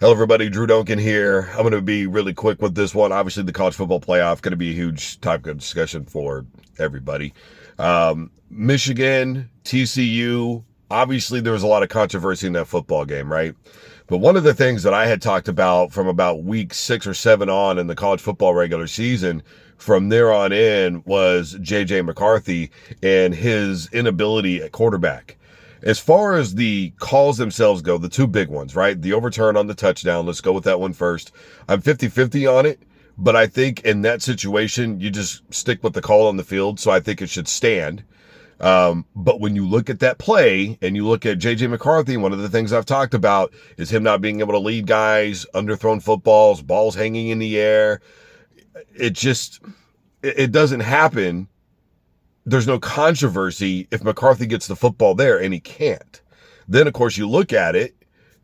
Hello, everybody. Drew Duncan here. I'm going to be really quick with this one. Obviously, the college football playoff going to be a huge topic of discussion for everybody. Michigan, TCU. Obviously, there was a lot of controversy in that football game, right? But one of the things that I had talked about from about week 6 or 7 on in the college football regular season, from there on in, was J.J. McCarthy and his inability at quarterback. As far as the calls themselves go, the two big ones, right? The overturn on the touchdown. Let's go with that one first. I'm 50-50 on it, but I think in that situation, you just stick with the call on the field. So I think it should stand. But when you look at that play and you look at J.J. McCarthy, one of the things I've talked about is him not being able to lead guys, underthrown footballs, balls hanging in the air. It doesn't happen. There's no controversy if McCarthy gets the football there, and he can't. Then, of course, you look at it,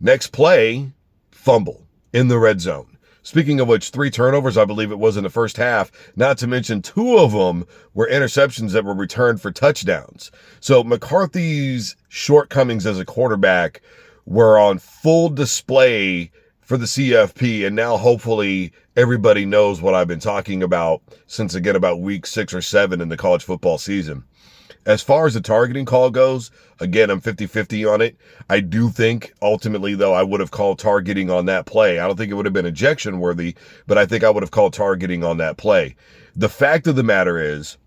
next play, fumble in the red zone. Speaking of which, 3 turnovers, I believe it was in the first half, not to mention 2 of them were interceptions that were returned for touchdowns. So McCarthy's shortcomings as a quarterback were on full display for the CFP, and now hopefully everybody knows what I've been talking about since, again, about week 6 or 7 in the college football season. As far as the targeting call goes, again, I'm 50-50 on it. I do think, ultimately, though, I would have called targeting on that play. I don't think it would have been ejection worthy, but I think I would have called targeting on that play. The fact of the matter is,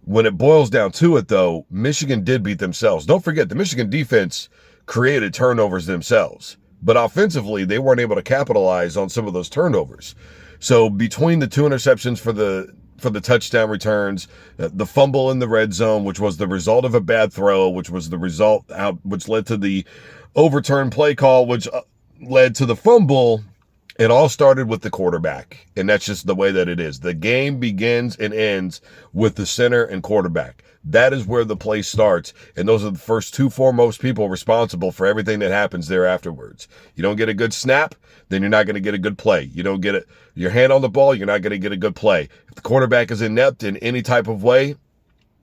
when it boils down to it, though, Michigan did beat themselves. Don't forget, the Michigan defense created turnovers themselves. But offensively, they weren't able to capitalize on some of those turnovers. So between the 2 interceptions for the touchdown returns, the fumble in the red zone, which was the result of a bad throw, which led to the overturned play call, which led to the fumble, it all started with the quarterback. And that's just the way that it is. The game begins and ends with the center and quarterback. That is where the play starts, and those are the first 2 foremost people responsible for everything that happens there afterwards. You don't get a good snap, then you're not going to get a good play. You don't get your hand on the ball, you're not going to get a good play. If the quarterback is inept in any type of way,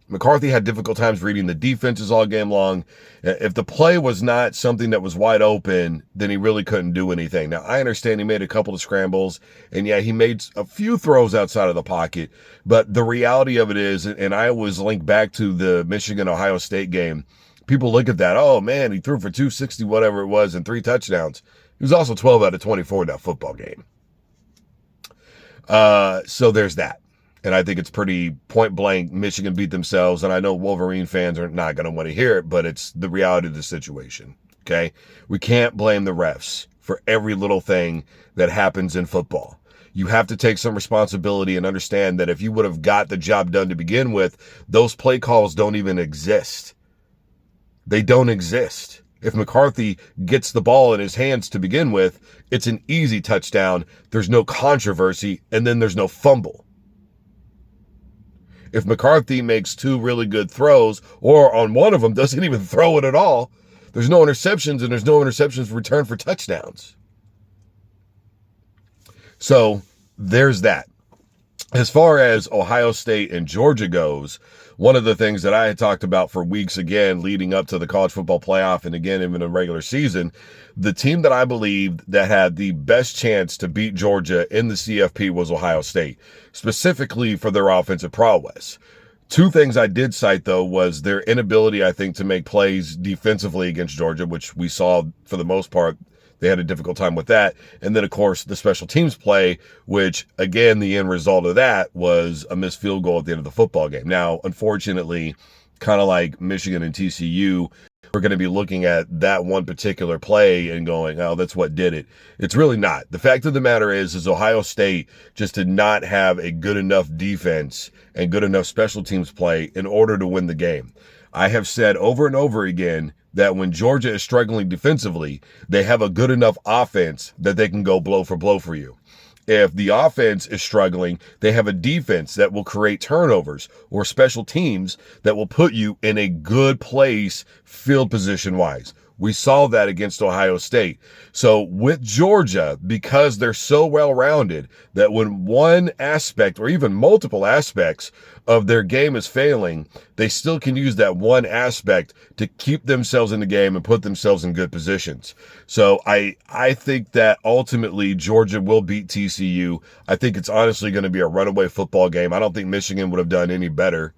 McCarthy had difficult times reading the defenses all game long. If the play was not something that was wide open, then he really couldn't do anything. Now, I understand he made a couple of scrambles, and yeah, he made a few throws outside of the pocket, but the reality of it is, and I always link back to the Michigan-Ohio State game, people look at that, oh man, he threw for 260, whatever it was, and 3 touchdowns. He was also 12 out of 24 in that football game. So there's that. And I think it's pretty point blank. Michigan beat themselves. And I know Wolverine fans are not going to want to hear it, but it's the reality of the situation. Okay. We can't blame the refs for every little thing that happens in football. You have to take some responsibility and understand that if you would have got the job done to begin with, those play calls don't even exist. They don't exist. If McCarthy gets the ball in his hands to begin with, it's an easy touchdown. There's no controversy, and then there's no fumble. If McCarthy makes 2 really good throws, or on one of them doesn't even throw it at all, there's no interceptions, and there's no interceptions returned for touchdowns. So there's that. As far as Ohio State and Georgia goes, one of the things that I had talked about for weeks, again, leading up to the college football playoff and again, even in the regular season, the team that I believed that had the best chance to beat Georgia in the CFP was Ohio State, specifically for their offensive prowess. 2 things I did cite, though, was their inability, I think, to make plays defensively against Georgia, which we saw for the most part. They had a difficult time with that. And then, of course, the special teams play, which, again, the end result of that was a missed field goal at the end of the football game. Now, unfortunately, kind of like Michigan and TCU, we're going to be looking at that one particular play and going, oh, that's what did it. It's really not. The fact of the matter is Ohio State just did not have a good enough defense and good enough special teams play in order to win the game. I have said over and over again that when Georgia is struggling defensively, they have a good enough offense that they can go blow for blow for you. If the offense is struggling, they have a defense that will create turnovers or special teams that will put you in a good place field position wise. We saw that against Ohio State. So with Georgia, because they're so well-rounded that when one aspect or even multiple aspects of their game is failing, they still can use that one aspect to keep themselves in the game and put themselves in good positions. So I think that ultimately Georgia will beat TCU. I think it's honestly going to be a runaway football game. I don't think Michigan would have done any better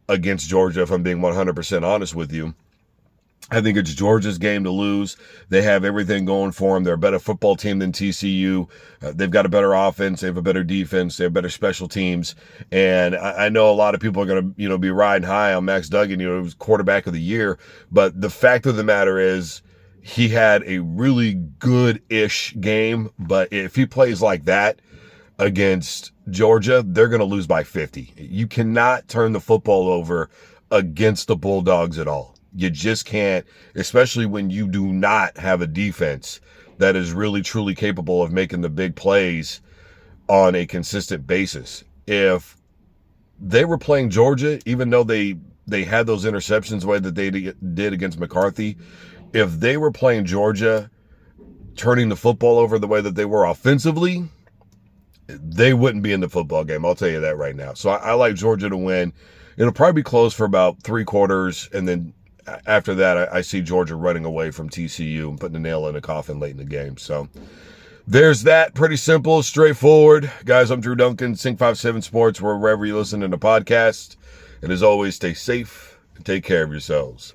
against Georgia, if I'm being 100% honest with you. I think it's Georgia's game to lose. They have everything going for them. They're a better football team than TCU. They've got a better offense. They have a better defense. They have better special teams. And I know a lot of people are going to, be riding high on Max Duggan. He was quarterback of the year. But the fact of the matter is, he had a really good-ish game. But if he plays like that against Georgia, they're going to lose by 50. You cannot turn the football over against the Bulldogs at all. You just can't, especially when you do not have a defense that is really, truly capable of making the big plays on a consistent basis. If they were playing Georgia, even though they had those interceptions the way that they did against McCarthy, if they were playing Georgia, turning the football over the way that they were offensively, they wouldn't be in the football game. I'll tell you that right now. So I like Georgia to win. It'll probably be close for about 3 quarters, and then after that, I see Georgia running away from TCU and putting the nail in the coffin late in the game. So there's that. Pretty simple, straightforward. Guys, I'm Drew Duncan, Sync 57 Sports, wherever you listen to the podcast. And as always, stay safe and take care of yourselves.